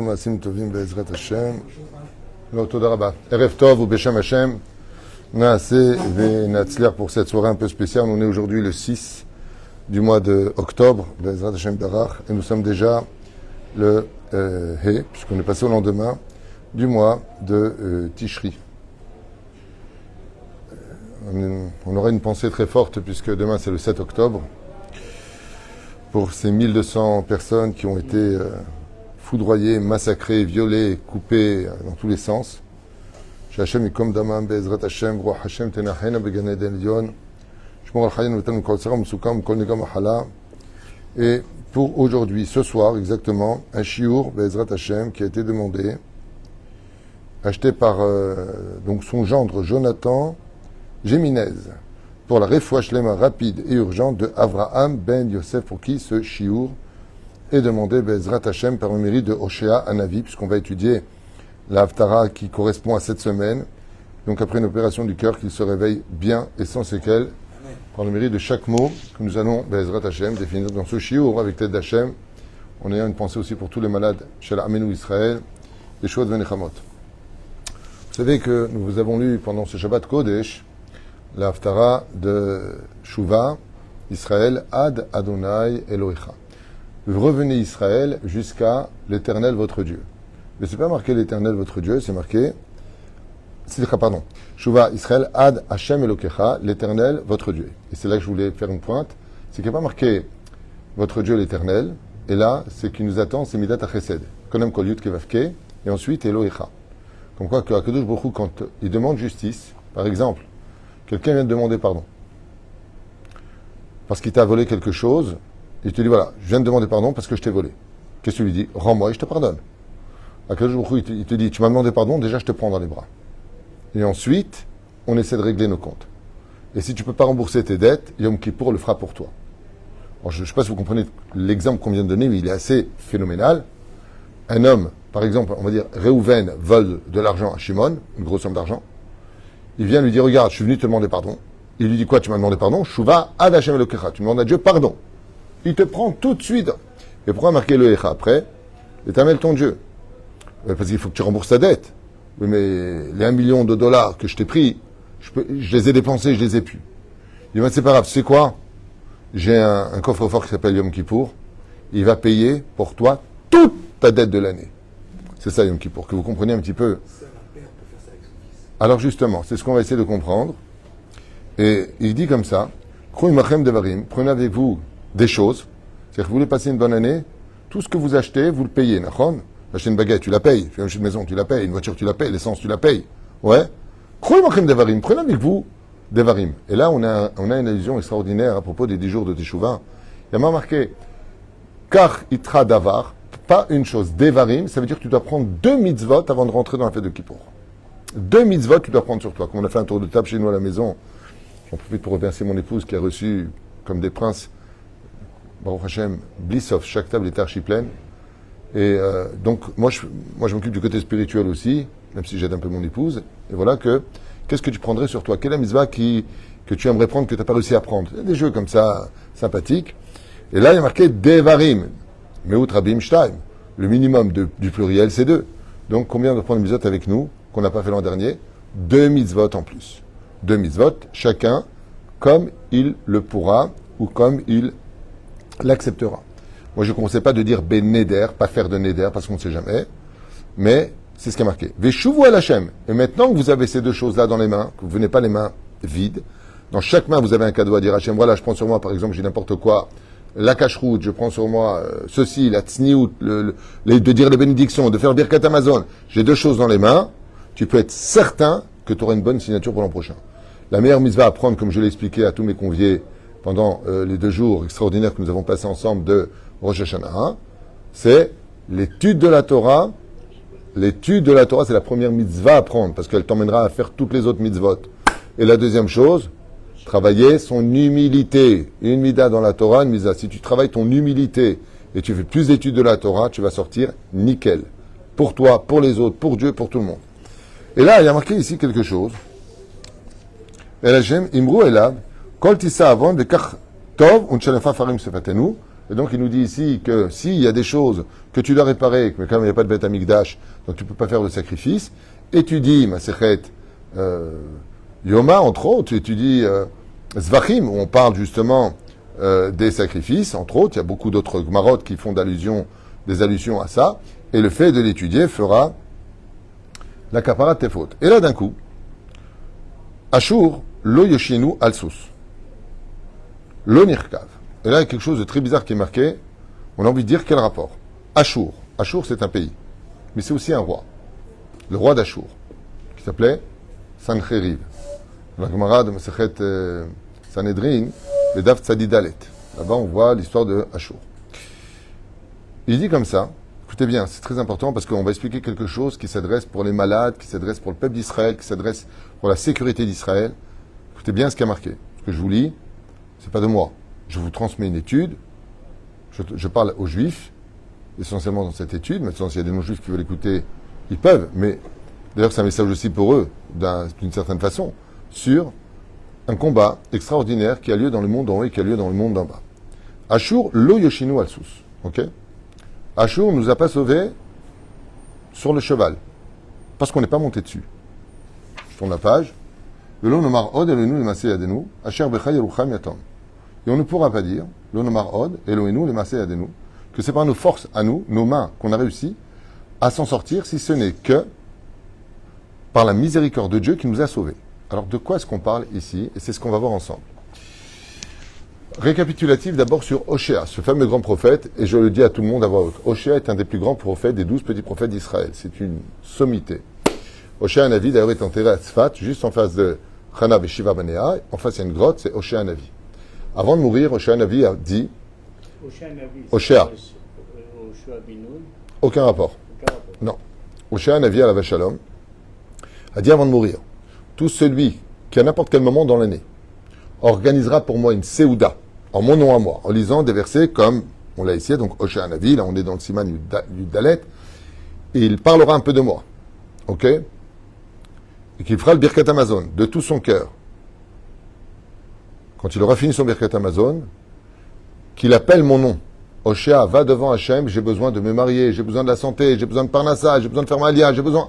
כל מעשים טובים בעזרת השם. לא, תודה רבה. ערב טוב ובשם Hashem. Naaseh ונצליח pour cette soirée un peu spéciale. On est aujourd'hui le 6 du mois d'octobre, בעזרת השם ברach, et nous sommes déjà le He, puisqu'on est passé au lendemain du mois de Tishri. On aura une pensée très forte puisque demain c'est le 7 octobre pour ces 1200 personnes qui ont été foudroyées, massacrées, violées, coupées dans tous les sens. Hashem yikom damam be'ezrat Hashem, Ruach Hashem tenachena began eden elyon, shmor al chayim v'tan mikol tzara m'sukam kol nega machala. Et pour aujourd'hui, ce soir exactement, un shiur be'ezrat Hashem qui a été demandé, acheté par donc son gendre Jonathan Géminez, pour la refoua shlema rapide et urgente de Avraham ben Yosef, pour qui ce shiur est demandé be'ezrat Hashem par le mérite de Hoshea Hanavi, puisqu'on va étudier la Haftara qui correspond à cette semaine. Donc après une opération du cœur, qu'il se réveille bien et sans séquelles, par le mérite de chaque mot que nous allons, be'ezrat Hashem, définir dans ce shiur avec l'aide d'Hashem, en ayant une pensée aussi pour tous les malades chez l'Amenu Israël, les Shuot Venechamot. Vous savez que nous vous avons lu pendant ce Shabbat Kodesh la Haftara de Shuvah, Israël, Ad Adonai Elohecha. Revenez Israël jusqu'à l'Éternel votre Dieu. Mais c'est pas marqué l'Éternel votre Dieu, c'est marqué, Shuvah Israël Ad Hashem Elokecha, l'Éternel votre Dieu. Et c'est là que je voulais faire une pointe, c'est qu'il n'y a pas marqué votre Dieu l'Éternel, et là, ce qui nous attend, c'est Midat HaChesed, Konem Kol Yud Kevavke, et ensuite Elohecha. Comme quoi que Akadosh Baruch Hu, quand il demande justice, par exemple, quelqu'un vient de demander pardon, parce qu'il t'a volé quelque chose, il te dit voilà, je viens de demander pardon parce que je t'ai volé. Qu'est-ce que tu lui dis? Rends-moi et je te pardonne. Akadosh Baruch Hu, il te dit tu m'as demandé pardon, déjà je te prends dans les bras. Et ensuite, on essaie de régler nos comptes. Et si tu ne peux pas rembourser tes dettes, Yom Kippour le fera pour toi. Alors, je ne sais pas si vous comprenez l'exemple qu'on vient de donner, mais il est assez phénoménal. Un homme, par exemple, on va dire Réhouven vole de l'argent à Shimon, une grosse somme d'argent. Il vient lui dire regarde, je suis venu te demander pardon. Il lui dit quoi? Tu m'as demandé pardon? Shuvah Ad Hashem Elokecha. Tu demandes à Dieu pardon. Il te prend tout de suite. Et pourquoi marquer le Echa après? L'Éternel ton Dieu. Parce qu'il faut que tu rembourses ta dette. Oui, mais les $1 million que je t'ai pris, je les ai dépensés, je les ai plus. Il dit, c'est pas grave, tu sais quoi? J'ai un coffre-fort qui s'appelle Yom Kippour. Il va payer pour toi toute ta dette de l'année. C'est ça Yom Kippour, que vous compreniez un petit peu. Alors justement, c'est ce qu'on va essayer de comprendre. Et il dit comme ça, prenez avec vous des choses. C'est-à-dire que vous voulez passer une bonne année, tout ce que vous achetez, vous le payez. Acheter une baguette, tu la payes. Faire une maison, tu la payes. Une voiture, tu la payes. L'essence, tu la payes. Ouais. Prenez avec vous des varim. Et là, on a une allusion extraordinaire à propos des 10 jours de Teshuvah. Il y a marqué, Kar itra davar, pas une chose, des varim, ça veut dire que tu dois prendre 2 mitzvot avant de rentrer dans la fête de Kippour. 2 mitzvot, tu dois prendre sur toi. Comme on a fait un tour de table chez nous à la maison, j'en profite pour remercier mon épouse qui a reçu, comme des princes, Baruch Hashem, Blissov, chaque table était archi pleine. Et donc, moi je m'occupe du côté spirituel aussi, même si j'aide un peu mon épouse. Et voilà qu'est-ce que tu prendrais sur toi? Quelle est la mitzvah que tu aimerais prendre, que tu n'as pas réussi à prendre? Il y a des jeux comme ça, sympathiques. Et là, il y a marqué Devarim. Meut Rabim Shtaim. Le minimum du pluriel, c'est 2. Donc, combien de prendre une mitzvot avec nous, qu'on n'a pas fait l'an dernier? 2 mitzvot en plus. 2 mitzvot, chacun, comme il le pourra, ou comme il l'acceptera. Moi, je ne conseille pas de dire ben neder, pas faire de neder, parce qu'on ne sait jamais. Mais c'est ce qui est marqué. Veshuvu el Hashem. Et maintenant que vous avez ces 2 choses-là dans les mains, que vous venez pas les mains vides, dans chaque main, vous avez un cadeau à dire Hashem. Voilà, je prends sur moi, par exemple, j'ai n'importe quoi, la cache-route, je prends sur moi ceci, la tsniout, de dire les bénédictions, de faire Birkat Amazon. J'ai 2 choses dans les mains. Tu peux être certain que tu auras une bonne signature pour l'an prochain. La meilleure mitzvah à prendre, comme je l'ai expliqué à tous mes conviés pendant les 2 jours extraordinaires que nous avons passés ensemble de Rosh Hashanah, c'est l'étude de la Torah. L'étude de la Torah, c'est la première mitzvah à prendre, parce qu'elle t'emmènera à faire toutes les autres mitzvot. Et la deuxième chose, travailler son humilité. Une midah dans la Torah, une mitzvah. Si tu travailles ton humilité et tu fais plus d'études de la Torah, tu vas sortir nickel. Pour toi, pour les autres, pour Dieu, pour tout le monde. Et là, il y a marqué ici quelque chose. El Hashem, Imru Elav, Kol Tissa Avon, Bekach Tov, Unchalef Farim Sefatenu, Et donc il nous dit ici que s'il y a des choses que tu dois réparer, mais comme il n'y a pas de Beth Amikdash, donc tu ne peux pas faire de sacrifice, étudie Masechet Yoma, entre autres, étudie Zvachim, où on parle justement des sacrifices, entre autres, il y a beaucoup d'autres Gmarot qui font des allusions à ça, et le fait de l'étudier fera la kapara de tes fautes. Et là d'un coup, Ashur, lo yoshinu al-sus, lo nirkav. Et là, il y a quelque chose de très bizarre qui est marqué. On a envie de dire quel rapport. Ashur. Ashur, c'est un pays. Mais c'est aussi un roi. Le roi d'Ashur. Qui s'appelait Sancheriv. Dans la Gemara de Masechet Sanhedrin, le Daf Tzadidalet. Là-bas, on voit l'histoire de Ashur. Il dit comme ça. Écoutez bien, c'est très important parce qu'on va expliquer quelque chose qui s'adresse pour les malades, qui s'adresse pour le peuple d'Israël, qui s'adresse pour la sécurité d'Israël. Écoutez bien ce qui a marqué. Ce que je vous lis, c'est pas de moi. Je vous transmets une étude, je parle aux juifs, essentiellement dans cette étude. Maintenant, s'il y a des non-juifs qui veulent écouter, ils peuvent, mais d'ailleurs c'est un message aussi pour eux, d'une certaine façon, sur un combat extraordinaire qui a lieu dans le monde d'en haut et qui a lieu dans le monde d'en bas. Ashur, lo yoshinu al-sus. Ok? Ashur ne nous a pas sauvés sur le cheval, parce qu'on n'est pas monté dessus. Je tourne la page. Velo nomar od elenu le masé yadenu, asher becha yerucham yatom. Et on ne pourra pas dire, l'onomar od, Elohenu, le masé adenu, que c'est par nos forces à nous, nos mains, qu'on a réussi à s'en sortir, si ce n'est que par la miséricorde de Dieu qui nous a sauvés. Alors de quoi est-ce qu'on parle ici? Et c'est ce qu'on va voir ensemble. Récapitulatif d'abord sur Hoshea, ce fameux grand prophète, et je le dis à tout le monde à voix haute. Hoshea est un des plus grands prophètes des 12 petits prophètes d'Israël. C'est une sommité. Hoshea Navi d'ailleurs est enterré à Tzfat, juste en face de Chana et Shiva Banea. En face il y a une grotte, c'est Hoshea Navi. Avant de mourir, Hoshea Navi a dit... Hoshea. Aucun rapport. Non. Hoshea Navi à la Shalom a dit avant de mourir, tout celui qui à n'importe quel moment dans l'année organisera pour moi une Seouda, en mon nom à moi, en lisant des versets comme, on l'a ici, donc Hoshea Navi, là on est dans le Siman du Dalet, et il parlera un peu de moi. Ok? Et qu'il fera le Birkat Amazon de tout son cœur. Quand il aura fini son Birkat Amazon, qu'il appelle mon nom. Hoshea, va devant Hachem, j'ai besoin de me marier, j'ai besoin de la santé, j'ai besoin de Parnassa, j'ai besoin de faire ma lia, j'ai besoin...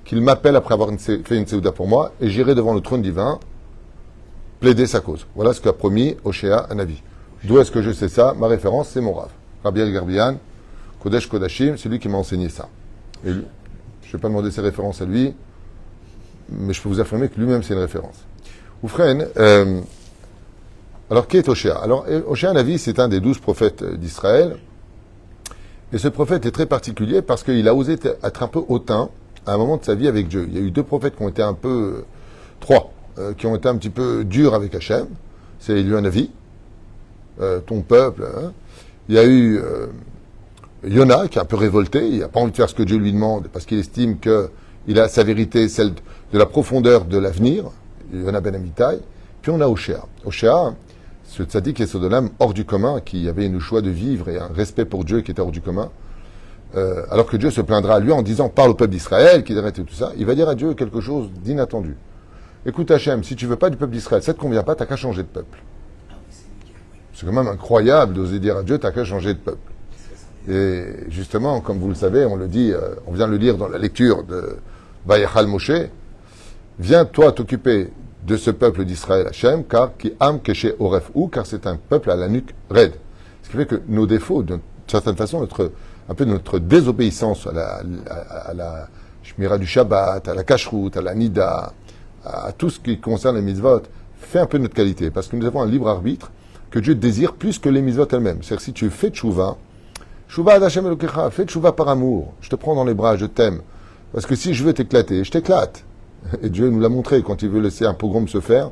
Qu'il m'appelle après avoir fait une Seouda pour moi, et j'irai devant le trône divin plaider sa cause. Voilà ce qu'a promis Hoshea à Navi. D'où est-ce que je sais ça? Ma référence, c'est mon Rav. Rabbi El-Garbian, Kodesh Kodashim, c'est lui qui m'a enseigné ça. Et lui, je ne vais pas demander ses références à lui, mais je peux vous affirmer que lui-même, c'est une référence. Oufren, alors, qui est Hoshea? Alors, Hoshea Navi, c'est un des 12 prophètes d'Israël. Et ce prophète est très particulier parce qu'il a osé être un peu hautain à un moment de sa vie avec Dieu. Il y a eu 2 prophètes qui ont été un peu... 3, qui ont été un petit peu durs avec Hachem. C'est Eliyahu Navi, ton peuple. Hein. Il y a eu Yona, qui est un peu révolté. Il n'a pas envie de faire ce que Dieu lui demande parce qu'il estime qu'il a sa vérité, celle de la profondeur de l'avenir. Yona ben Amittai. Puis on a Hoshea. Hoshea, ce tzaddik et Sodolam hors du commun, qui avait une joie de vivre et un respect pour Dieu qui était hors du commun, alors que Dieu se plaindra à lui en disant parle au peuple d'Israël, qu'il arrête tout ça, il va dire à Dieu quelque chose d'inattendu. Écoute Hachem, si tu veux pas du peuple d'Israël, ça te convient pas, t'as qu'à changer de peuple. C'est quand même incroyable d'oser dire à Dieu t'as qu'à changer de peuple. Et justement, comme vous le savez, on le dit, on vient de le lire dans la lecture de Vayachal Moshe, viens toi t'occuper de ce peuple d'Israël Hachem, car car c'est un peuple à la nuque raide. Ce qui fait que nos défauts, d'une certaine façon, un peu notre désobéissance à la Shmira du Shabbat, à la Kashrut, à la Nida, à tout ce qui concerne les mitzvot, fait un peu notre qualité. Parce que nous avons un libre arbitre que Dieu désire plus que les mitzvot elles-mêmes. C'est-à-dire si tu fais tchouva, tchouva ad Hashem Elokecha, fais tchouva par amour. Je te prends dans les bras, je t'aime. Parce que si je veux t'éclater, je t'éclate. Et Dieu nous l'a montré, quand il veut laisser un pogrom se faire,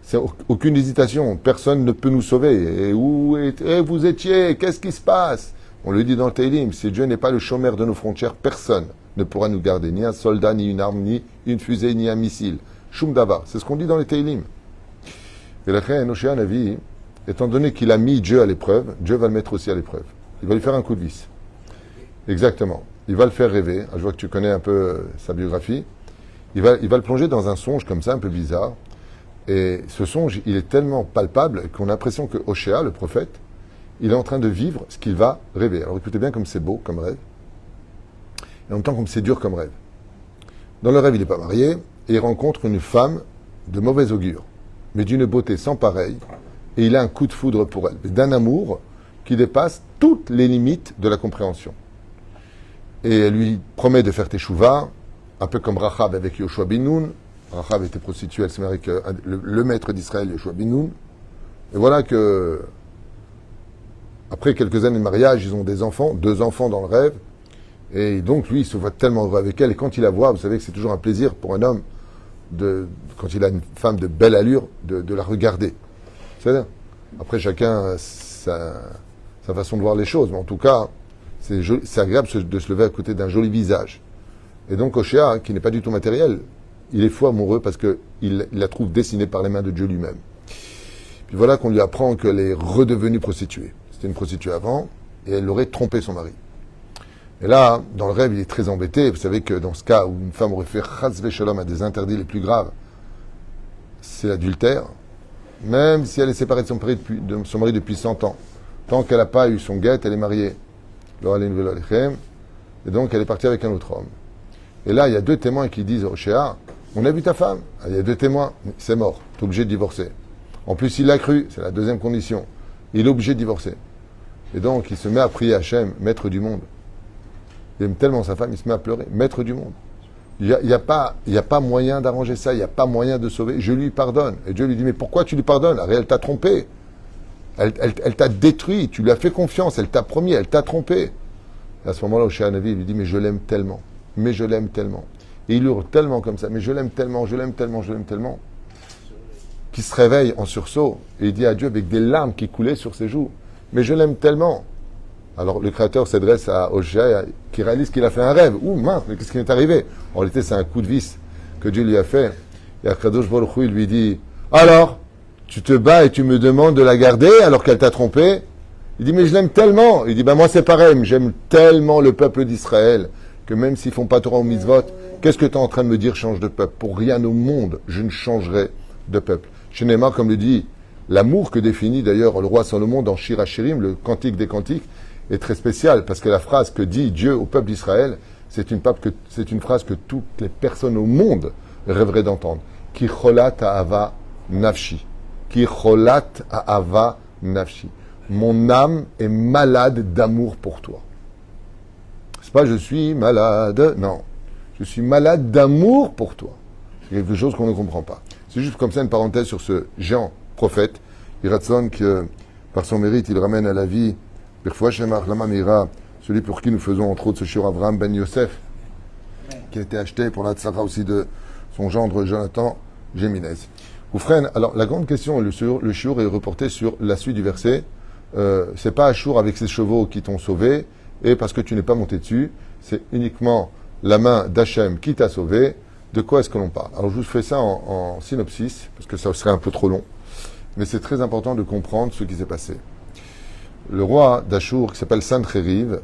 c'est aucune hésitation, personne ne peut nous sauver. Et vous étiez, qu'est-ce qui se passe? On le dit dans le Teilim, si Dieu n'est pas le chômeur de nos frontières, personne ne pourra nous garder, ni un soldat, ni une arme, ni une fusée, ni un missile. Shum davar, c'est ce qu'on dit dans les Teilim. Et la reine Hoshea Navi, étant donné qu'il a mis Dieu à l'épreuve, Dieu va le mettre aussi à l'épreuve. Il va lui faire un coup de vis. Exactement. Il va le faire rêver. Je vois que tu connais un peu sa biographie. Il va le plonger dans un songe comme ça, un peu bizarre. Et ce songe, il est tellement palpable qu'on a l'impression que Hoshea, le prophète, il est en train de vivre ce qu'il va rêver. Alors écoutez bien comme c'est beau comme rêve, et en même temps comme c'est dur comme rêve. Dans le rêve, il n'est pas marié, et il rencontre une femme de mauvais augure, mais d'une beauté sans pareille, et il a un coup de foudre pour elle, d'un amour qui dépasse toutes les limites de la compréhension. Et elle lui promet de faire teshuva, un peu comme Rachab avec Yoshua bin Nun. Rachab était prostituée, elle s'est mariée avec le maître d'Israël, Yoshua bin Nun. Et voilà que, après quelques années de mariage, ils ont des enfants, 2 enfants dans le rêve. Et donc, lui, il se voit tellement heureux avec elle. Et quand il la voit, vous savez que c'est toujours un plaisir pour un homme, quand il a une femme de belle allure, de la regarder. C'est-à-dire, après, chacun sa façon de voir les choses. Mais en tout cas, c'est agréable de se lever à côté d'un joli visage. Et donc, Hoshea, qui n'est pas du tout matériel, il est fou amoureux parce qu'il la trouve dessinée par les mains de Dieu lui-même. Puis voilà qu'on lui apprend qu'elle est redevenue prostituée. C'était une prostituée avant, et elle aurait trompé son mari. Et là, dans le rêve, il est très embêté. Vous savez que dans ce cas où une femme aurait fait chas v'shalom à des interdits les plus graves, c'est l'adultère. Même si elle est séparée de son mari depuis 100 ans. Tant qu'elle n'a pas eu son guet, elle est mariée. Et donc, elle est partie avec un autre homme. Et là, il y a 2 témoins qui disent au Hoshea, on a vu ta femme. Il y a 2 témoins, c'est mort. Tu es obligé de divorcer. En plus, il l'a cru, c'est la 2e condition. Il est obligé de divorcer. Et donc, il se met à prier Hachem, maître du monde. Il aime tellement sa femme, il se met à pleurer. Maître du monde. Il n'y a pas moyen d'arranger ça, il n'y a pas moyen de sauver. Je lui pardonne. Et Dieu lui dit, mais pourquoi tu lui pardonnes? Elle t'a trompé. Elle t'a détruit. Tu lui as fait confiance. Elle t'a promis, elle t'a trompé. Et à ce moment-là, Hoshea Navi lui dit, mais je l'aime tellement. Mais je l'aime tellement. Et il hurle tellement comme ça. Mais je l'aime tellement, je l'aime tellement, je l'aime tellement. Qu'il se réveille en sursaut. Et il dit à Dieu avec des larmes qui coulaient sur ses joues. Mais je l'aime tellement. Alors le Créateur s'adresse à Hoshea qui réalise qu'il a fait un rêve. Ouh mince, mais qu'est-ce qui est arrivé? En réalité, c'est un coup de vis que Dieu lui a fait. Et Akadosh Baruch Hu, il lui dit, alors, tu te bats et tu me demandes de la garder alors qu'elle t'a trompé? Il dit, mais je l'aime tellement. Il dit, moi c'est pareil, j'aime tellement le peuple d'Israël que même s'ils font pas Torah ou mitzvot, qu'est-ce que tu es en train de me dire, change de peuple? Pour rien au monde, je ne changerai de peuple. Chez Neymar, comme le dit, l'amour que définit d'ailleurs le roi Salomon dans Shir HaShirim, le cantique des cantiques, est très spécial, parce que la phrase que dit Dieu au peuple d'Israël, c'est une phrase que toutes les personnes au monde rêveraient d'entendre. Ki cholat ha'ava nafshi. Ki cholat ha'ava nafshi. Mon âme est malade d'amour pour toi. C'est pas je suis malade, non. Je suis malade d'amour pour toi. C'est quelque chose qu'on ne comprend pas. C'est juste comme ça une parenthèse sur ce géant prophète. Iratson que par son mérite, il ramène à la vie celui pour qui nous faisons entre autres ce shiur Avraham ben Yosef, qui a été acheté pour la tzara aussi de son gendre Jonathan Géminez. Oufren, alors la grande question, le shiur est reporté sur la suite du verset. C'est pas Achour avec ses chevaux qui t'ont sauvé, et parce que tu n'es pas monté dessus, c'est uniquement la main d'Hachem qui t'a sauvé. De quoi est-ce que l'on parle? Alors je vous fais ça en synopsis, parce que ça serait un peu trop long, mais c'est très important de comprendre ce qui s'est passé. Le roi d'Achour, qui s'appelle Sancheriv,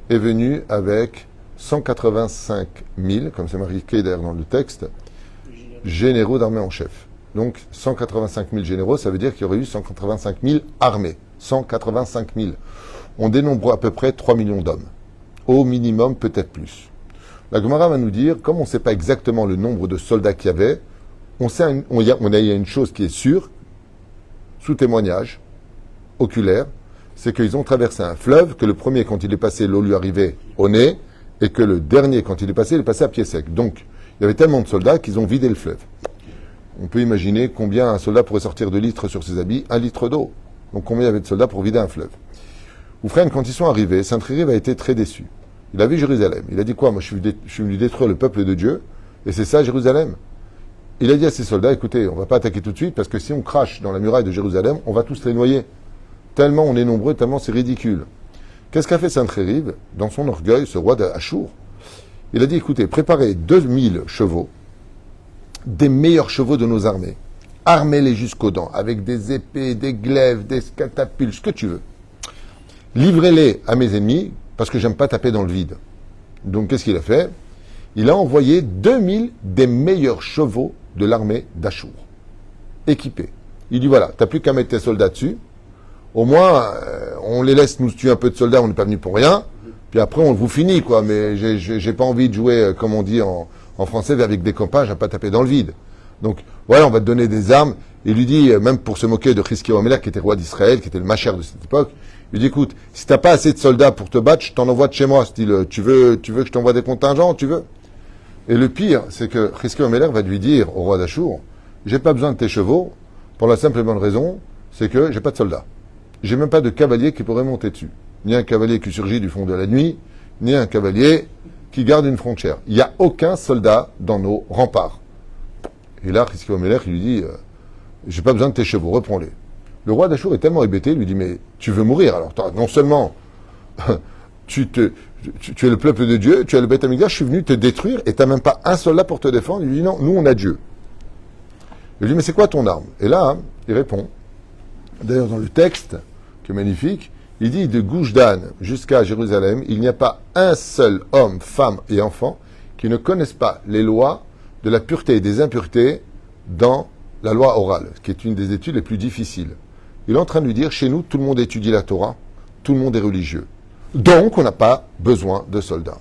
est venu avec 185 000, comme c'est marqué d'ailleurs dans le texte, généraux d'armée en chef. Donc 185 000 généraux, ça veut dire qu'il y aurait eu 185 000 armées. 185 000. On dénombre à peu près 3 millions d'hommes. Au minimum, peut-être plus. La Gemara va nous dire, comme on ne sait pas exactement le nombre de soldats qu'il y avait, il y a une chose qui est sûre, sous témoignage oculaire, c'est qu'ils ont traversé un fleuve, que le premier, quand il est passé, l'eau lui arrivait au nez, et que le dernier, quand il est passé à pied sec. Donc, il y avait tellement de soldats qu'ils ont vidé le fleuve. On peut imaginer combien un soldat pourrait sortir de litres sur ses habits, 1 litre d'eau. Donc, combien il y avait de soldats pour vider un fleuve? Oufren, quand ils sont arrivés, Sancheriv a été très déçu. Il a vu Jérusalem. Il a dit quoi? Moi, je suis venu détruire le peuple de Dieu, et c'est ça, Jérusalem. Il a dit à ses soldats, écoutez, on ne va pas attaquer tout de suite, parce que si on crache dans la muraille de Jérusalem, on va tous les noyer. Tellement on est nombreux, tellement c'est ridicule. Qu'est-ce qu'a fait Sancheriv dans son orgueil, ce roi d'Achour? Il a dit, écoutez, préparez 2000 chevaux, des meilleurs chevaux de nos armées, armez-les jusqu'aux dents, avec des épées, des glaives, des catapultes, ce que tu veux. Livrez-les à mes ennemis, parce que j'aime pas taper dans le vide. Donc qu'est-ce qu'il a fait? Il a envoyé 2000 des meilleurs chevaux de l'armée d'Achour, équipés. Il dit, voilà, t'as plus qu'à mettre tes soldats dessus. Au moins, on les laisse nous tuer un peu de soldats, on n'est pas venu pour rien. Puis après, on vous finit, quoi. Mais j'ai pas envie de jouer, comme on dit en français, avec des copains, j'ai pas taper dans le vide. Donc, voilà, on va te donner des armes. Il lui dit, même pour se moquer de Chizkiyahu Amelech, qui était roi d'Israël, qui était le machère de cette époque, il lui dit, écoute, si t'as pas assez de soldats pour te battre, je t'en envoie de chez moi. Style, tu veux que je t'envoie des contingents, tu veux? Et le pire, c'est que Chizkiyahu Amelech va lui dire au roi d'Achour, j'ai pas besoin de tes chevaux, pour la simple et bonne raison, c'est que j'ai pas de soldats. J'ai même pas de cavalier qui pourrait monter dessus. Ni un cavalier qui surgit du fond de la nuit, ni un cavalier qui garde une frontière. Il n'y a aucun soldat dans nos remparts. Et là, Chizkiyahu Amelech lui dit, j'ai pas besoin de tes chevaux, reprends-les. Le roi d'Achour est tellement hébété, il lui dit, mais tu veux mourir. Alors, non seulement tu es le peuple de Dieu, tu es le Beth Amikdash, je suis venu te détruire et tu n'as même pas un soldat pour te défendre. Il lui dit, non, nous on a Dieu. Il lui dit, mais c'est quoi ton arme? Et là, il répond, d'ailleurs dans le texte, qui est magnifique, il dit, de Goujdan jusqu'à Jérusalem, il n'y a pas un seul homme, femme et enfant qui ne connaissent pas les lois de la pureté et des impuretés dans la loi orale, qui est une des études les plus difficiles. Il est en train de lui dire, chez nous, tout le monde étudie la Torah, tout le monde est religieux. Donc, on n'a pas besoin de soldats.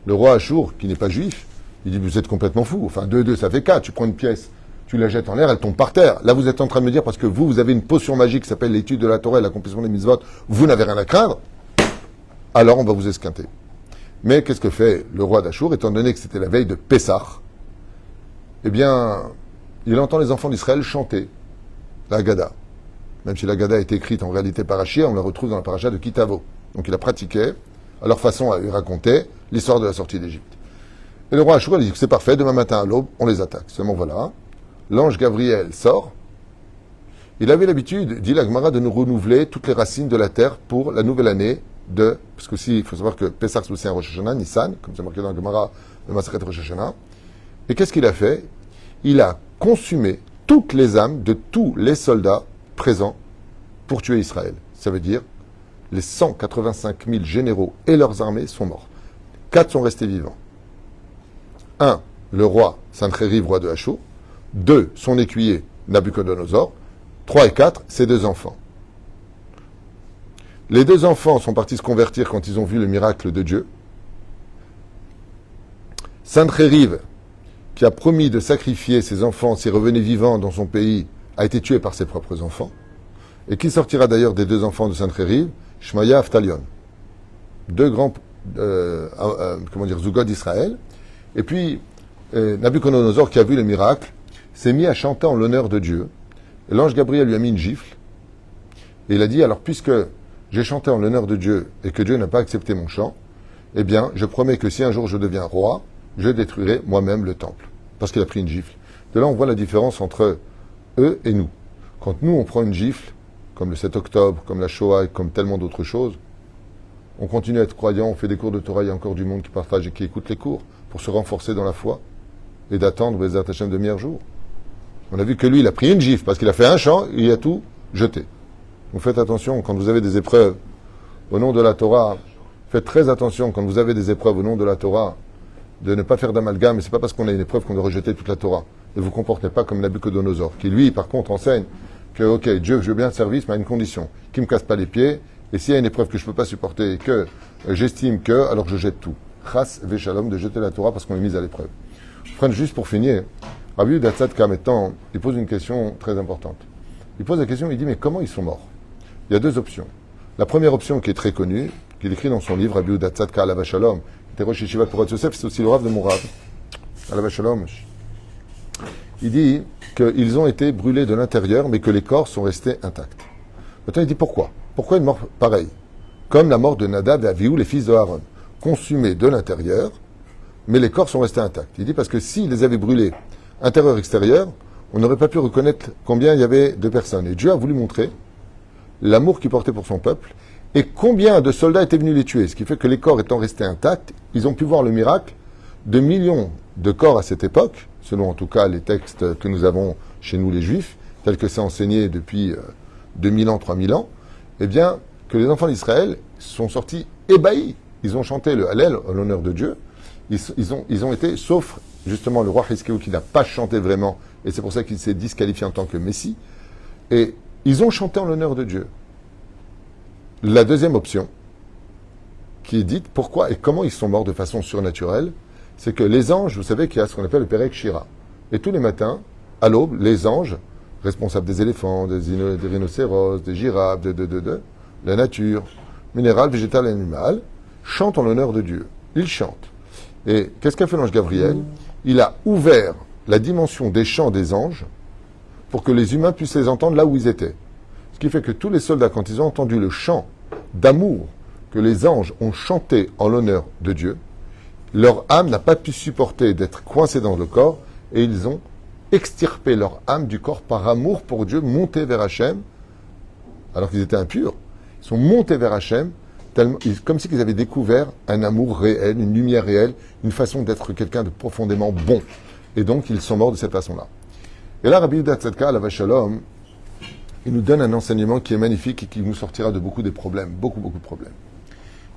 Le roi Achour, qui n'est pas juif, il dit, vous êtes complètement fou. Enfin, 2 et 2, ça fait 4. Tu prends une pièce, tu la jettes en l'air, elle tombe par terre. Là, vous êtes en train de me dire, parce que vous avez une potion magique qui s'appelle l'étude de la Torah et l'accomplissement des mitzvot, vous n'avez rien à craindre. Alors, on va vous esquinter. Mais qu'est-ce que fait le roi d'Achour, étant donné que c'était la veille de Pessah? Eh bien, il entend les enfants d'Israël chanter la Haggadah. Même si la Haggadah est écrite en réalité par Rachid, on la retrouve dans la paracha de Kitavo. Donc il a pratiqué, à leur façon, à lui raconter l'histoire de la sortie d'Égypte. Et le roi Achour, il dit que c'est parfait, demain matin à l'aube, on les attaque. Seulement voilà, l'ange Gabriel sort. Il avait l'habitude, dit la Gemara, de nous renouveler toutes les racines de la terre pour la nouvelle année de... Parce que il faut savoir que Pessah, c'est aussi un Rosh Hashanah, Nissan, comme c'est marqué dans la Gemara, le Masechet Rosh Hashanah. Et qu'est-ce qu'il a fait? Il a consumé toutes les âmes de tous les soldats présents pour tuer Israël. Ça veut dire les 185 000 généraux et leurs armées sont morts. 4 sont restés vivants. 1, le roi Sancheriv, roi de Achour. 2, son écuyer Nabuchodonosor. 3 et 4, ses 2 enfants. Les 2 enfants sont partis se convertir quand ils ont vu le miracle de Dieu. Sancheriv, qui a promis de sacrifier ses enfants s'il revenait vivant dans son pays, a été tué par ses propres enfants. Et qui sortira d'ailleurs des 2 enfants de Sancheriv? Shmaya Avtalion. 2 grands, Zougod d'Israël. Et puis, Nabuchodonosor, qui a vu le miracle, s'est mis à chanter en l'honneur de Dieu. Et l'ange Gabriel lui a mis une gifle. Et il a dit, alors, puisque j'ai chanté en l'honneur de Dieu et que Dieu n'a pas accepté mon chant, eh bien, je promets que si un jour je deviens roi, je détruirai moi-même le temple. Parce qu'il a pris une gifle. De là, on voit la différence entre eux et nous. Quand nous, on prend une gifle, comme le 7 octobre, comme la Shoah, et comme tellement d'autres choses, on continue à être croyant, on fait des cours de Torah, il y a encore du monde qui partage et qui écoute les cours pour se renforcer dans la foi et d'attendre les Hashem de meilleurs jours. On a vu que lui, il a pris une gifle parce qu'il a fait un chant, et il a tout jeté. Donc faites attention quand vous avez des épreuves au nom de la Torah. Faites très attention quand vous avez des épreuves au nom de la Torah, de ne pas faire d'amalgame. Et c'est pas parce qu'on a une épreuve qu'on doit rejeter toute la Torah. Ne vous comportez pas comme Nabuchodonosor, qui lui, par contre, enseigne que, ok, Dieu, je veux bien le service, mais à une condition, qu'il me casse pas les pieds, et s'il y a une épreuve que je peux pas supporter et que j'estime que, alors je jette tout. Chas veshalom, de jeter la Torah parce qu'on est mis à l'épreuve. Je prends juste pour finir. Rabbi Yehuda Tzadka, maintenant, il pose une question très importante. Il pose la question, il dit, mais comment ils sont morts? Il y a 2 options. La première option qui est très connue, qu'il écrit dans son livre, Rabbi Yehuda Tzadka, Alav Shalom, qui était Rosh Yeshiva Porat Yosef, c'est aussi le Rav de mon Rav. Alav Shalom. Il dit qu'ils ont été brûlés de l'intérieur, mais que les corps sont restés intacts. Maintenant, il dit pourquoi? Pourquoi une mort pareille? Comme la mort de Nadab et Avihu, les fils de Aaron, consumés de l'intérieur, mais les corps sont restés intacts. Il dit parce que s'ils les avaient brûlés intérieur-extérieur, on n'aurait pas pu reconnaître combien il y avait de personnes. Et Dieu a voulu montrer l'amour qu'il portait pour son peuple et combien de soldats étaient venus les tuer. Ce qui fait que les corps étant restés intacts, ils ont pu voir le miracle de millions de corps à cette époque, selon en tout cas les textes que nous avons chez nous les Juifs, tels que c'est enseigné depuis 2000 ans, 3000 ans, eh bien, que les enfants d'Israël sont sortis ébahis. Ils ont chanté le Hallel en l'honneur de Dieu. Ils ont été, sauf justement le roi Chizkiyahu qui n'a pas chanté vraiment, et c'est pour ça qu'il s'est disqualifié en tant que Messie, et ils ont chanté en l'honneur de Dieu. la deuxième option, qui est dite pourquoi et comment ils sont morts de façon surnaturelle, c'est que les anges, vous savez qu'il y a ce qu'on appelle le Perek Shira. Et tous les matins, à l'aube, les anges, responsables des éléphants, des rhinocéros, des girafes, de la nature, minérale, végétale et animale, chantent en l'honneur de Dieu. Ils chantent. Et qu'est-ce qu'a fait l'ange Gabriel? Il a ouvert la dimension des chants des anges pour que les humains puissent les entendre là où ils étaient. Ce qui fait que tous les soldats, quand ils ont entendu le chant d'amour que les anges ont chanté en l'honneur de Dieu, leur âme n'a pas pu supporter d'être coincée dans le corps et ils ont extirpé leur âme du corps par amour pour Dieu, montés vers Hachem, alors qu'ils étaient impurs. Ils sont montés vers Hachem, comme si ils avaient découvert un amour réel, une lumière réelle, une façon d'être quelqu'un de profondément bon. Et donc, ils sont morts de cette façon-là. Et là, Rabbi Yehuda Tzedka, Alav Shalom, il nous donne un enseignement qui est magnifique et qui nous sortira de beaucoup de problèmes, beaucoup de problèmes.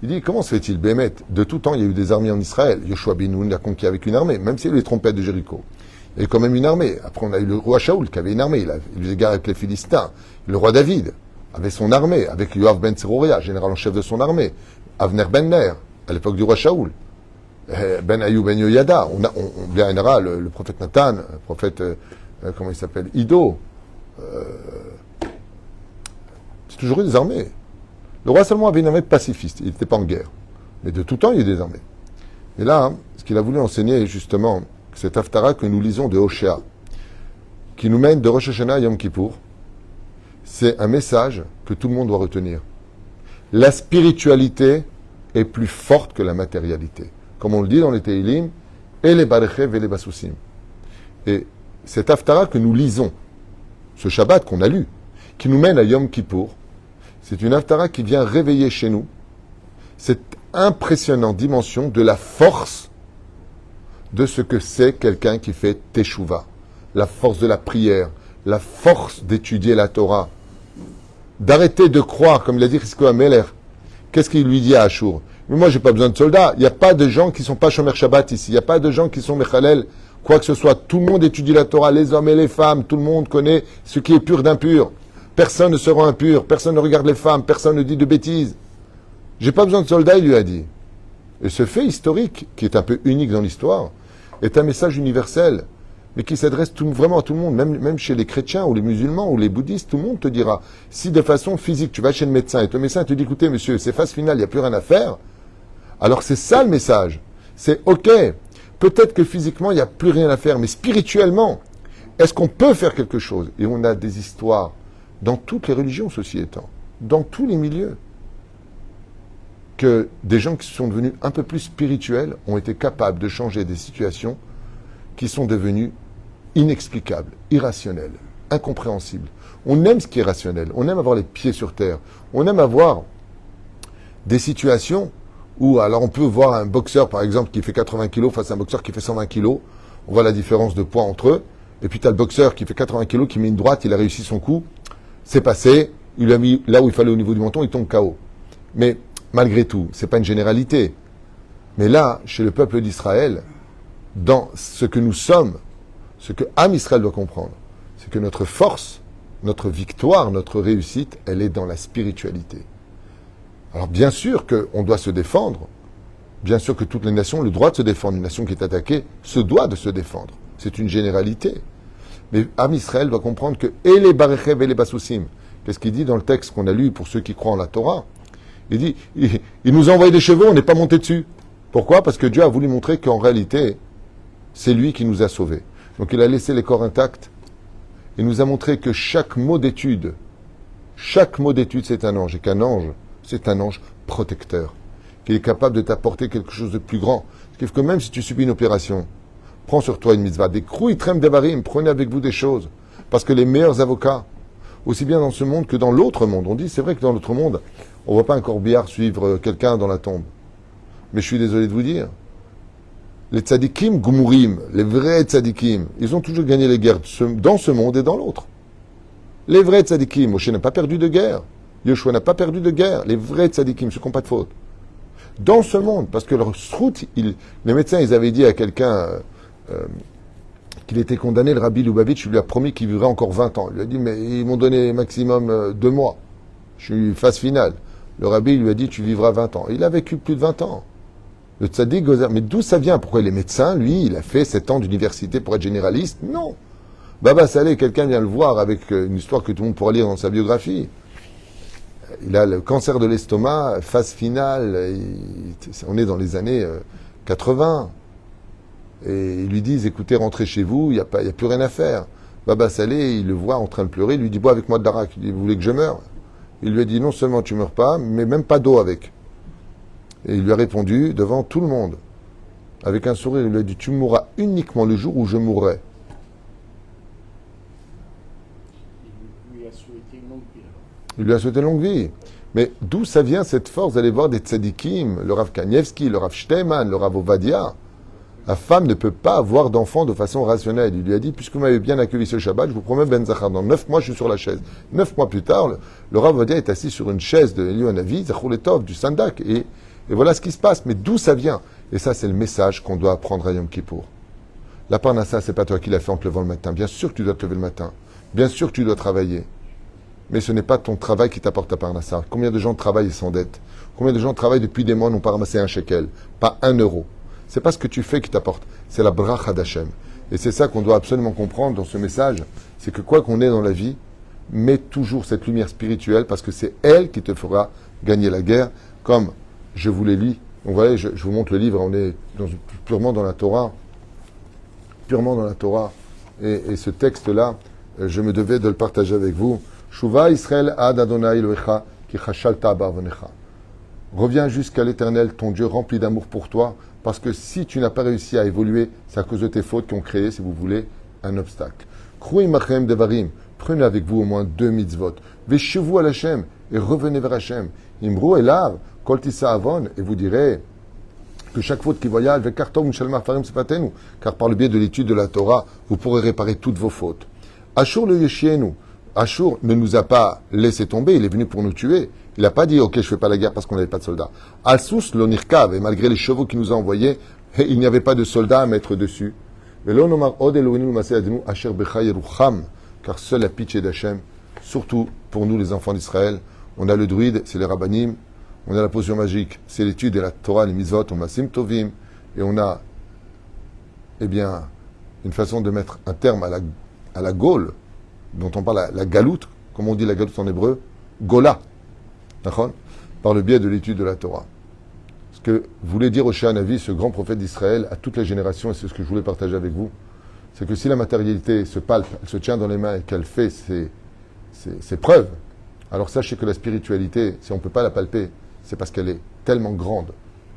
Il dit, comment se fait-il, Bémet? De tout temps, il y a eu des armées en Israël. Yoshua bin Nun l'a conquis avec une armée, même s'il y a eu les trompettes de Jéricho. Il y a eu quand même une armée. Après, on a eu le roi Shaoul qui avait une armée. Il faisait guerre avec les Philistins. Le roi David avait son armée, avec Yoav ben Tzeruria, général en chef de son armée. Avner ben Ner, à l'époque du roi Shaoul. Ben Ayoub ben Yoyada. On verra le prophète Nathan, le prophète, comment il s'appelle, Ido. C'est toujours eu des armées. Le roi Salomon avait une armée pacifiste, il n'était pas en guerre. Mais de tout temps, il y a eu des armées. Et là, ce qu'il a voulu enseigner, justement, cet Haftara que nous lisons de Hoshea, qui nous mène de Rosh Hashanah à Yom Kippour, c'est un message que tout le monde doit retenir. La spiritualité est plus forte que la matérialité. Comme on le dit dans les Teilim, et les Barechev et les Basousim. Et cet Haftara que nous lisons, ce Shabbat qu'on a lu, qui nous mène à Yom Kippour, c'est une Haftara qui vient réveiller chez nous cette impressionnante dimension de la force de ce que c'est quelqu'un qui fait Teshuvah. La force de la prière, la force d'étudier la Torah, d'arrêter de croire, comme l'a dit Hisko Ameler. Qu'est-ce qu'il lui dit à Ashur? Mais moi, j'ai pas besoin de soldats. Il n'y a pas de gens qui sont pas Shomer Shabbat ici. Il n'y a pas de gens qui sont Mechalel. Quoi que ce soit, tout le monde étudie la Torah, les hommes et les femmes. Tout le monde connaît ce qui est pur d'impur. Personne ne se rend impur, personne ne regarde les femmes, personne ne dit de bêtises. J'ai pas besoin de soldats, il lui a dit. Et ce fait historique, qui est un peu unique dans l'histoire, est un message universel, mais qui s'adresse vraiment à tout le monde, même chez les chrétiens ou les musulmans ou les bouddhistes, tout le monde te dira. Si de façon physique, tu vas chez le médecin et le médecin te dit, écoutez monsieur, c'est phase finale, il n'y a plus rien à faire, alors c'est ça le message. C'est ok, peut-être que physiquement, il n'y a plus rien à faire, mais spirituellement, est-ce qu'on peut faire quelque chose? Et on a des histoires dans toutes les religions, ceci étant, dans tous les milieux, que des gens qui sont devenus un peu plus spirituels ont été capables de changer des situations qui sont devenues inexplicables, irrationnelles, incompréhensibles. On aime ce qui est rationnel, on aime avoir les pieds sur terre, on aime avoir des situations où, alors on peut voir un boxeur, par exemple, qui fait 80 kilos face à un boxeur qui fait 120 kilos, on voit la différence de poids entre eux, et puis tu as le boxeur qui fait 80 kilos, qui met une droite, il a réussi son coup, c'est passé, il l'a mis là où il fallait au niveau du menton, il tombe KO. Mais malgré tout, c'est pas une généralité. Mais là, chez le peuple d'Israël, dans ce que nous sommes, ce que Am Israël doit comprendre, c'est que notre force, notre victoire, notre réussite, elle est dans la spiritualité. Alors bien sûr qu'on doit se défendre, bien sûr que toutes les nations ont le droit de se défendre. Une nation qui est attaquée se doit de se défendre. C'est une généralité. Mais Am Israël doit comprendre que et les Barechev et les Basousim, qu'est-ce qu'il dit dans le texte qu'on a lu pour ceux qui croient en la Torah? Il dit, il nous a envoyé des chevaux, on n'est pas monté dessus. Pourquoi? Parce que Dieu a voulu montrer qu'en réalité, c'est lui qui nous a sauvés. Donc il a laissé les corps intacts. Il nous a montré que chaque mot d'étude, c'est un ange. Et qu'un ange, c'est un ange protecteur. Qu'il est capable de t'apporter quelque chose de plus grand. Ce qui fait que même si tu subis une opération, prends sur toi une mitzvah. Des krouilles trem devarim, prenez avec vous des choses. Parce que les meilleurs avocats, aussi bien dans ce monde que dans l'autre monde, on dit, c'est vrai que dans l'autre monde, on ne voit pas un corbillard suivre quelqu'un dans la tombe. Mais je suis désolé de vous dire, les tzadikim gumurim, les vrais tzadikim, ils ont toujours gagné les guerres dans ce monde et dans l'autre. Les vrais tzadikim, Moshe n'a pas perdu de guerre, Yoshua n'a pas perdu de guerre, les vrais tzadikim, ceux qui n'ont pas de faute. Dans ce monde, parce que leur srout, les médecins, ils avaient dit à quelqu'un qu'il était condamné, le rabbi Lubavitch lui a promis qu'il vivrait encore 20 ans. Il lui a dit, mais ils m'ont donné maximum 2 mois. Je suis phase finale. Le rabbi lui a dit, tu vivras 20 ans. Et il a vécu plus de 20 ans. Le tzaddik Gozer. Mais d'où ça vient? Pourquoi il est médecin? Lui, il a fait 7 ans d'université pour être généraliste? Non. Baba Saleh, quelqu'un vient le voir avec une histoire que tout le monde pourra lire dans sa biographie. Il a le cancer de l'estomac, phase finale. On est dans les années 80. Et ils lui disent, écoutez, rentrez chez vous, il n'y a plus rien à faire. Baba Saleh, il le voit en train de pleurer, il lui dit, bois avec moi de l'arak. Il dit, vous voulez que je meure? Il lui a dit, non seulement tu ne meurs pas, mais même pas d'eau avec. Et il lui a répondu devant tout le monde, avec un sourire, il lui a dit, tu mourras uniquement le jour où je mourrai. Il lui a souhaité une longue vie. Il lui a souhaité longue vie. Mais d'où ça vient cette force d'aller voir des tzadikim, le Rav Kanievski, le Rav Shteyman, le Rav Ovadia? La femme ne peut pas avoir d'enfant de façon rationnelle. Il lui a dit, puisque vous m'avez bien accueilli ce Shabbat, je vous promets Ben Zachar, dans 9 mois, je suis sur la chaise. 9 mois plus tard, le Rav Ovadia est assis sur une chaise de Eliyahu Hanavi, Zachor Letov, du Sandak, et voilà ce qui se passe. Mais d'où ça vient? Et ça, c'est le message qu'on doit apprendre à Yom Kippour. La parnassa, c'est pas toi qui l'as fait en te levant le matin. Bien sûr que tu dois te lever le matin. Bien sûr que tu dois travailler. Mais ce n'est pas ton travail qui t'apporte ta parnassa. Combien de gens travaillent et s'endettent? Combien de gens travaillent depuis des mois n'ont pas ramassé un shekel, pas 1 euro? C'est pas ce que tu fais qui t'apporte, c'est la bracha d'Hachem. Et c'est ça qu'on doit absolument comprendre dans ce message, c'est que quoi qu'on ait dans la vie, mets toujours cette lumière spirituelle parce que c'est elle qui te fera gagner la guerre, comme je vous l'ai lu. Donc voilà, je vous montre le livre, on est purement dans la Torah. Purement dans la Torah. Et ce texte-là, je me devais de le partager avec vous. Shuva Israël ad Adonai Elohecha ki chashalta ba'avonecha. Reviens jusqu'à l'Éternel, ton Dieu rempli d'amour pour toi, parce que si tu n'as pas réussi à évoluer, c'est à cause de tes fautes qui ont créé, si vous voulez, un obstacle. Chrui machem devarim, prenez avec vous au moins 2 mitzvot. Veshevu al Hashem, et revenez vers Hashem. Imru elav, kol tisa avon, et vous direz que chaque faute qui voyage, vekartom shalma farim sefatenu, car par le biais de l'étude de la Torah, vous pourrez réparer toutes vos fautes. Ashur le yeshienu, Ashur ne nous a pas laissé tomber, il est venu pour nous tuer. Il n'a pas dit, ok, je ne fais pas la guerre parce qu'on n'avait pas de soldats. Alsus l'onirkav, et malgré les chevaux qu'il nous a envoyés, il n'y avait pas de soldats à mettre dessus. Car seul la pitié d'Hachem, surtout pour nous les enfants d'Israël, on a le druide, c'est les rabbanim, on a la potion magique, c'est l'étude de la Torah, les mitzvot, on a simtovim, et on a, eh bien, une façon de mettre un terme à la Gaule, dont on parle, la galoute, comme on dit la galoute en hébreu, Gola. Par le biais de l'étude de la Torah. Ce que voulait dire Hoshea Hanavi, ce grand prophète d'Israël, à toutes les générations, et c'est ce que je voulais partager avec vous, c'est que si la matérialité se palpe, elle se tient dans les mains et qu'elle fait ses preuves, alors sachez que la spiritualité, si on ne peut pas la palper, c'est parce qu'elle est tellement grande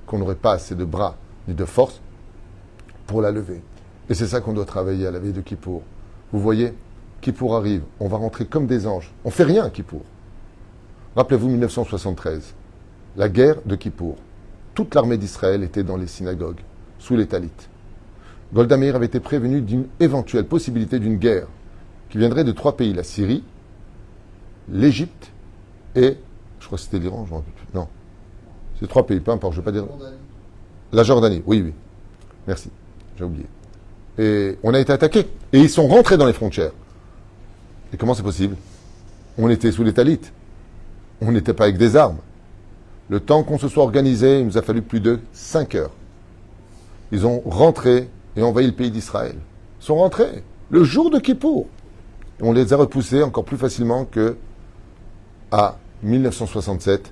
qu'on n'aurait pas assez de bras ni de force pour la lever. Et c'est ça qu'on doit travailler à la veille de Kippour. Vous voyez, Kippour arrive, on va rentrer comme des anges. On ne fait rien à Kippour. Rappelez-vous 1973, la guerre de Kippour. Toute l'armée d'Israël était dans les synagogues, sous les talits. Golda Meir avait été prévenu d'une éventuelle possibilité d'une guerre qui viendrait de 3 pays, la Syrie, l'Égypte et, je crois que c'était l'Iran, je ne me rappelle plus. Non, c'est 3 pays, peu importe, je ne vais pas dire. La Jordanie, oui, merci, j'ai oublié. Et on a été attaqués, et ils sont rentrés dans les frontières. Et comment c'est possible? On était sous les talits. On n'était pas avec des armes. Le temps qu'on se soit organisé, il nous a fallu plus de 5 heures. Ils ont rentré et envahi le pays d'Israël. Ils sont rentrés le jour de Kippour. Et on les a repoussés encore plus facilement que à 1967,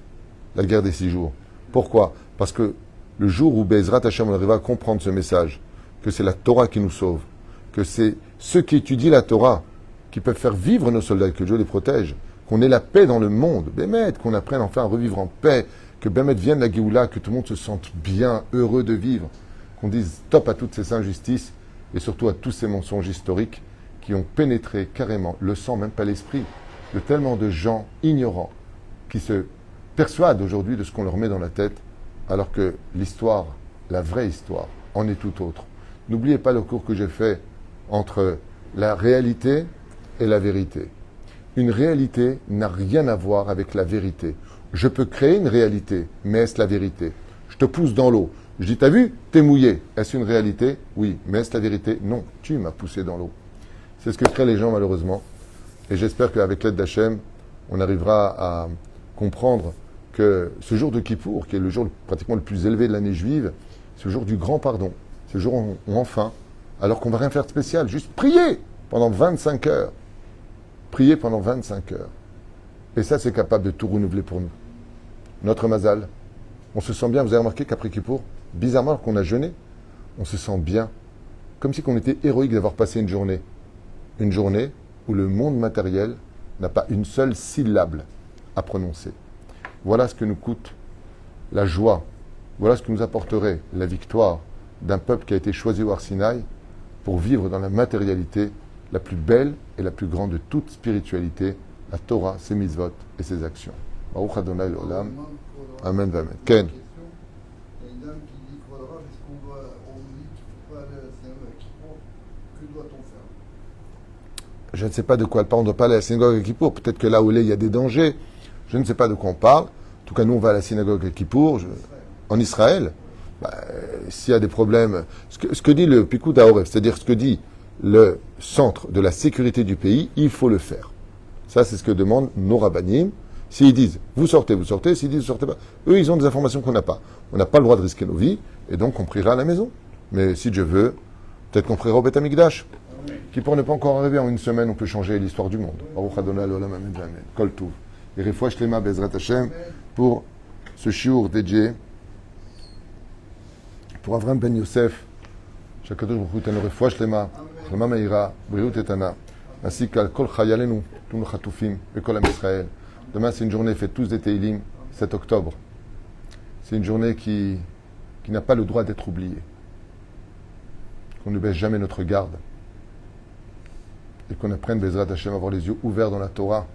la guerre des 6 jours. Pourquoi? Parce que le jour où Bezrat Hashem on arriva à comprendre ce message, que c'est la Torah qui nous sauve, que c'est ceux qui étudient la Torah qui peuvent faire vivre nos soldats, que Dieu les protège, qu'on ait la paix dans le monde, Bémet, qu'on apprenne enfin à revivre en paix, que Bémet vienne la Géoula, que tout le monde se sente bien, heureux de vivre, qu'on dise stop à toutes ces injustices et surtout à tous ces mensonges historiques qui ont pénétré carrément le sang, même pas l'esprit, de tellement de gens ignorants qui se persuadent aujourd'hui de ce qu'on leur met dans la tête, alors que l'histoire, la vraie histoire, en est tout autre. N'oubliez pas le cours que j'ai fait entre la réalité et la vérité. Une réalité n'a rien à voir avec la vérité. Je peux créer une réalité, mais est-ce la vérité? Je te pousse dans l'eau. Je dis, t'as vu? T'es mouillé. Est-ce une réalité? Oui. Mais est-ce la vérité? Non. Tu m'as poussé dans l'eau. C'est ce que créent les gens, malheureusement. Et j'espère qu'avec l'aide d'Hachem, on arrivera à comprendre que ce jour de Kippour, qui est le jour pratiquement le plus élevé de l'année juive, c'est le jour du grand pardon. C'est le jour où on enfin, alors qu'on ne va rien faire de spécial, juste prier pendant 25 heures. Prier pendant 25 heures. Et ça, c'est capable de tout renouveler pour nous. Notre mazal, on se sent bien. Vous avez remarqué qu'après Kippour, bizarrement, alors qu'on a jeûné, on se sent bien. Comme si on était héroïque d'avoir passé une journée. Une journée où le monde matériel n'a pas une seule syllabe à prononcer. Voilà ce que nous coûte la joie. Voilà ce que nous apporterait la victoire d'un peuple qui a été choisi au Arsinaï pour vivre dans la matérialité la plus belle et la plus grande de toute spiritualité, la Torah, ses mitzvot et ses actions. Baruch Adonai l'olam. Amen, amen. Ken. Il y a une dame qui dit voilà, est-ce qu'on doit, on dit qu'il ne faut pas aller à la synagogue à Kippour, que doit-on faire? Je ne sais pas de quoi elle parle. On ne doit pas aller à la synagogue à Kippour. Peut-être que là où il y a des dangers. Je ne sais pas de quoi on parle. En tout cas, nous, on va à la synagogue à Kippour. En Israël, s'il y a des problèmes, ce que dit le Pikoud Haorev, c'est-à-dire ce que dit le centre de la sécurité du pays, il faut le faire. Ça, c'est ce que demandent nos rabbinim. S'ils disent, vous sortez, s'ils disent, vous sortez pas, eux, ils ont des informations qu'on n'a pas. On n'a pas le droit de risquer nos vies, et donc on priera à la maison. Mais si Dieu veut, peut-être qu'on priera au Beth Amikdash. Qui pour ne pas encore arriver en une semaine, on peut changer l'histoire du monde. Baruch Adonai l'olam, amen, amen. Kol Tuv. Et refouach lema bezrat Hashem pour ce shiur dédié pour Avram ben Yosef. Shakadosh Baruch Hu tenu refouach lema, chlema meira, briut etana, ainsi qu'à kol chayalenu, tous nos chatoufim, et kol am Israël. Demain, c'est une journée faite tous des Teilim, 7 octobre. C'est une journée qui n'a pas le droit d'être oubliée. Qu'on ne baisse jamais notre garde. Et qu'on apprenne Bezrat Hashem à avoir les yeux ouverts dans la Torah,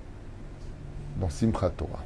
dans Simchat Torah.